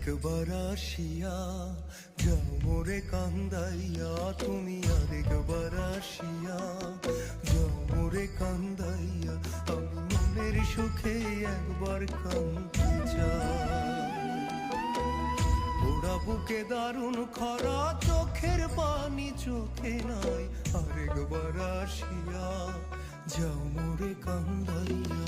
আরেকবার আসিয়া যাও মোরে কান্দাইয়া, তুমি আরেকবার আসিয়া যাও মোরে কান্দাইয়া, আমি মনের সুখে একবার কান্দতে চাই। ওরা বুকে দারুণ খরা, চোখের পানি চোখে নাই, আরেকবার আসিয়া যাও মোরে কান্দাইয়া।